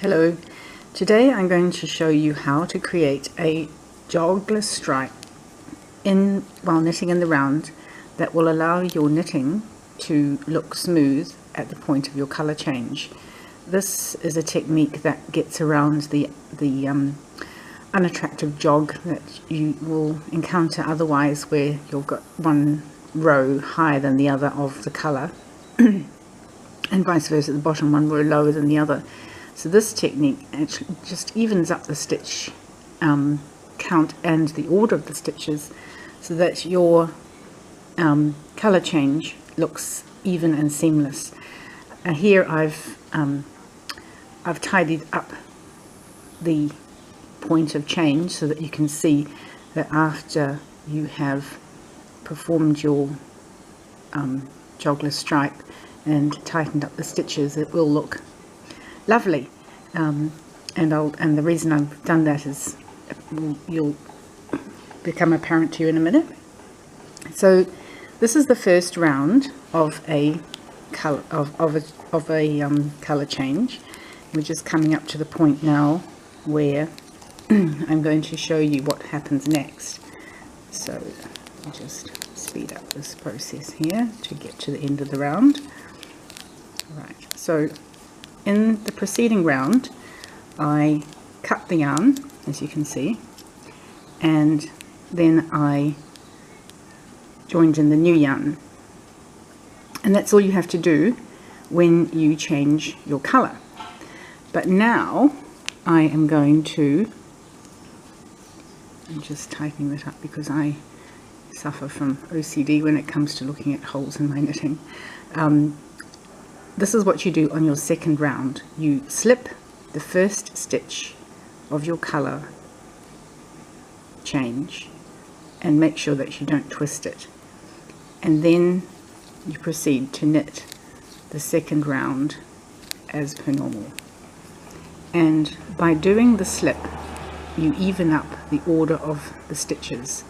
Hello, today I'm going to show you how to create a jogless stripe while knitting in the round that will allow your knitting to look smooth at the point of your colour change. This is a technique that gets around the unattractive jog that you will encounter otherwise, where you've got one row higher than the other of the colour and vice versa, the bottom one row lower than the other. So this technique actually just evens up the stitch count and the order of the stitches so that your colour change looks even and seamless. Here I've tidied up the point of change so that you can see that after you have performed your jogless stripe and tightened up the stitches, it will look lovely, and the reason I've done that is you'll become apparent to you in a minute. So this is the first round of a color color change. We're just coming up to the point now where I'm going to show you what happens next. So I'll just speed up this process here to get to the end of the round. Right, so in the preceding round I cut the yarn, as you can see, and then I joined in the new yarn, and that's all you have to do when you change your colour. But now I am going to, I'm just tightening that up because I suffer from OCD when it comes to looking at holes in my knitting. This is what you do on your second round. You slip the first stitch of your colour change and make sure that you don't twist it, and then you proceed to knit the second round as per normal. And by doing the slip you even up the order of the stitches,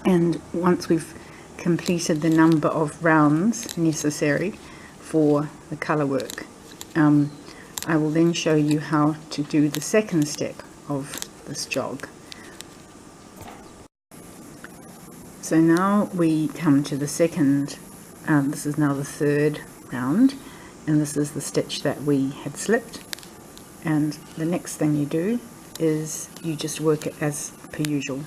and once we've completed the number of rounds necessary for the colour work, I will then show you how to do the second step of this jog. So now we come to the second, this is now the third round, and this is the stitch that we had slipped, and the next thing you do is you just work it as per usual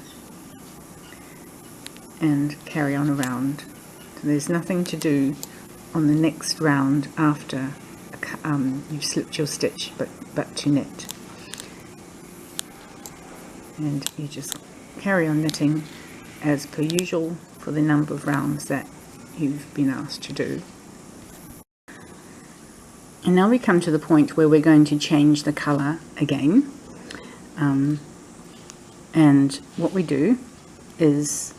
and carry on around. So there's nothing to do on the next round after you've slipped your stitch but to knit, and you just carry on knitting as per usual for the number of rounds that you've been asked to do. And now we come to the point where we're going to change the colour again, and what we do is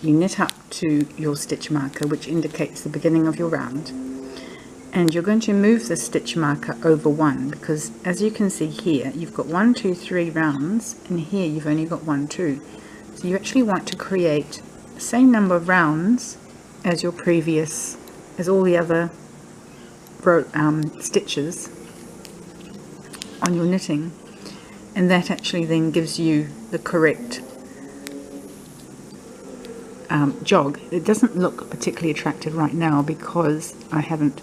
you knit up to your stitch marker, which indicates the beginning of your round, and you're going to move the stitch marker over one, because as you can see here you've got 1, 2, 3 rounds, and here you've only got 1, 2. So you actually want to create the same number of rounds as your previous, as all the other stitches on your knitting, and that actually then gives you the correct jog. It doesn't look particularly attractive right now because I haven't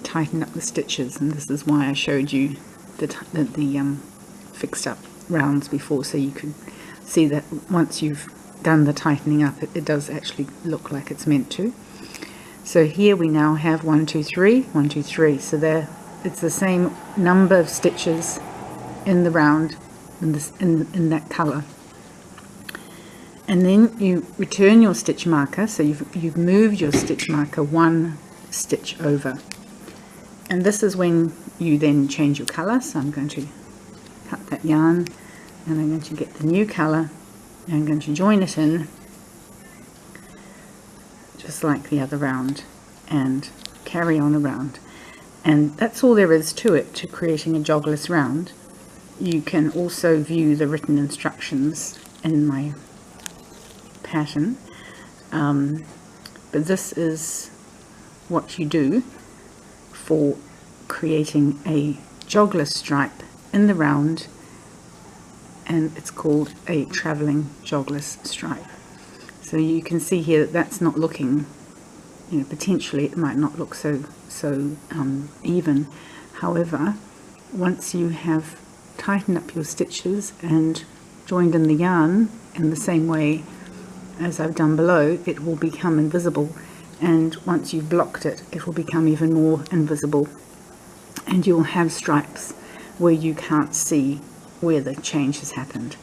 tightened up the stitches, and this is why I showed you the fixed up rounds before, so you could see that once you've done the tightening up it does actually look like it's meant to. So here we now have 1, 2, 3, 1, 2, 3, so there it's the same number of stitches in the round in that colour. And then you return your stitch marker, so you've moved your stitch marker 1 stitch over, and this is when you then change your colour. So I'm going to cut that yarn, and I'm going to get the new colour, and I'm going to join it in just like the other round and carry on around. And that's all there is to it, to creating a jogless round. You can also view the written instructions in my pattern, but this is what you do for creating a jogless stripe in the round, and it's called a travelling jogless stripe. So you can see here that that's not looking, you know, potentially it might not look so even. However, once you have tightened up your stitches and joined in the yarn in the same way as I've done below, it will become invisible, and once you've blocked it, it will become even more invisible, and you'll have stripes where you can't see where the change has happened.